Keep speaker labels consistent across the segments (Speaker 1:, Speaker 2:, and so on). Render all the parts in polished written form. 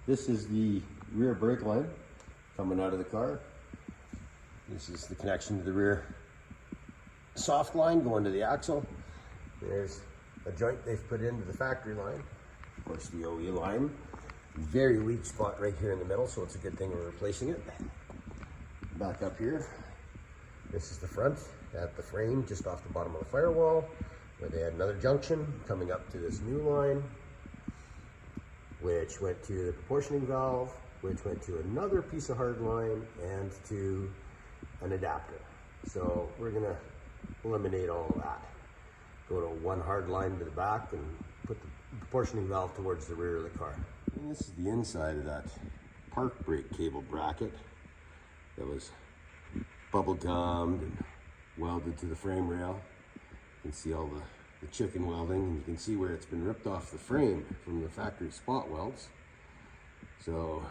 Speaker 1: This is the rear brake line coming out of the car. This is the connection to the rear soft line going to the axle. There's a joint they've put into the factory line. Of course, the OE line. Very weak spot right here in the middle, so it's a good thing we're replacing it. Back up here. This is the front at the frame, just off the bottom of the firewall, where they had another junction coming up to this new line, which went to the proportioning valve, which went to another piece of hard line, and to an adapter. So we're gonna eliminate all of that. Go to one hard line to the back and put the proportioning valve towards the rear of the car. And this is the inside of that park brake cable bracket that was bubble gummed and welded to the frame rail. You can see all the chicken welding, and you can see where it's been ripped off the frame from the factory spot welds. So,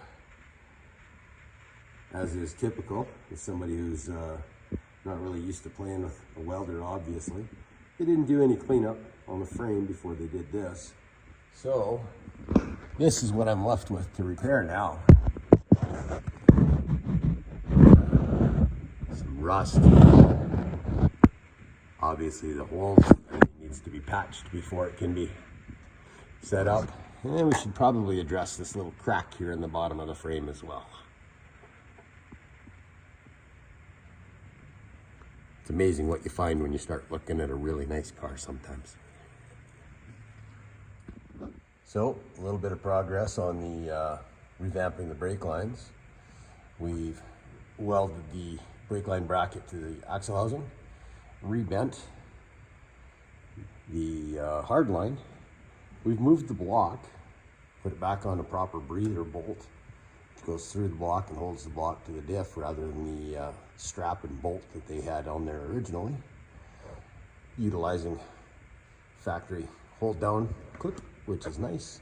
Speaker 1: as is typical with somebody who's not really used to playing with a welder, obviously, they didn't do any cleanup on the frame before they did this. So, this is what I'm left with to repair now. Some rust. Obviously the hole needs to be patched before it can be set up. And then we should probably address this little crack here in the bottom of the frame as well. It's amazing what you find when you start looking at a really nice car sometimes. So, a little bit of progress on the revamping the brake lines. We've welded the brake line bracket to the axle housing, rebent the hard line. We've moved the block, put it back on a proper breather bolt, which goes through the block and holds the block to the diff rather than the strap and bolt that they had on there originally, utilizing factory hold down clip, which is nice.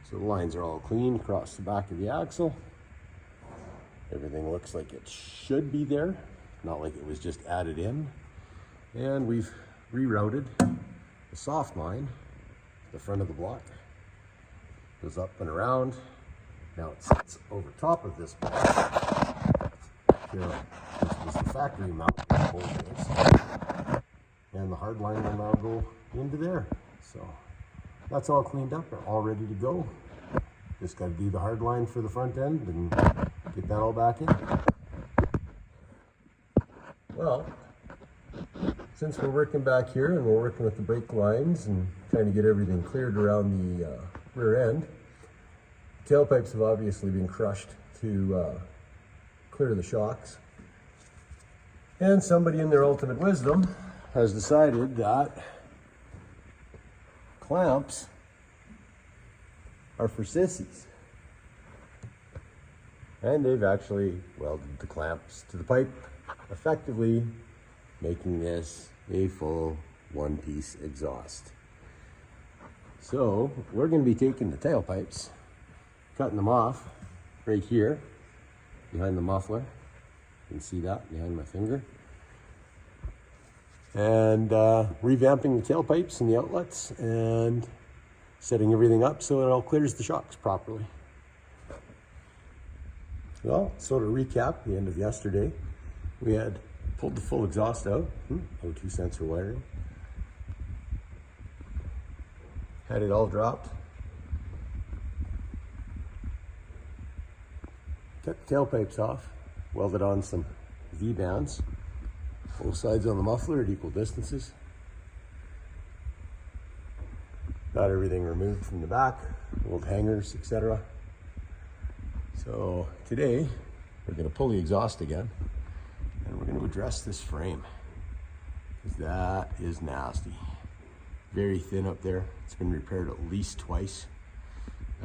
Speaker 1: So the lines are all clean across the back of the axle. Everything looks like it should be there, not like it was just added in. And we've rerouted the soft line to the front of the block. Goes up and around. Now it sits over top of this block. Here, this was the factory mount and the hard line will now go into there. So that's all cleaned up, all ready to go. Just got to do the hard line for the front end and get that all back in. Well, since we're working back here and we're working with the brake lines and trying to get everything cleared around the rear end, tailpipes have obviously been crushed to clear the shocks. And somebody in their ultimate wisdom has decided that clamps are for sissies. And they've actually welded the clamps to the pipe, effectively making this a full one-piece exhaust. So we're going to be taking the tailpipes, cutting them off right here behind the muffler. You can see that behind my finger. And revamping the tailpipes and the outlets and setting everything up so it all clears the shocks properly. Well, so to recap, the end of yesterday, we had pulled the full exhaust out, O2 sensor wiring, had it all dropped, cut the tailpipes off, welded on some V-bands, both sides on the muffler at equal distances. Got everything removed from the back, old hangers, etc. So today, we're going to pull the exhaust again, and we're going to address this frame, because that is nasty. Very thin up there. It's been repaired at least twice,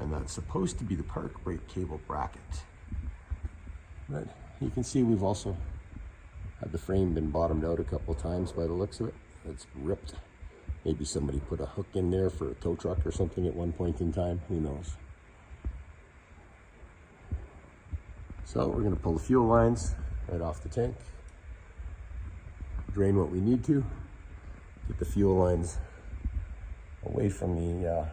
Speaker 1: and that's supposed to be the park brake cable bracket. But you can see we've also had the frame been bottomed out a couple of times by the looks of it. It's ripped. Maybe somebody put a hook in there for a tow truck or something at one point in time. Who knows? So we're going to pull the fuel lines right off the tank, drain what we need to, get the fuel lines away from the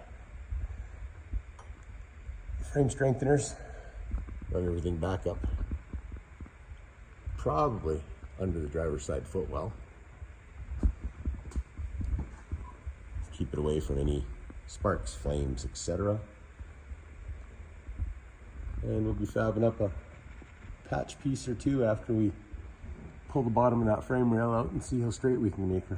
Speaker 1: frame strengtheners, run everything back up, probably under the driver's side footwell. Keep it away from any sparks, flames, etc. And we'll be fabbing up a patch piece or two after we pull the bottom of that frame rail out and see how straight we can make her.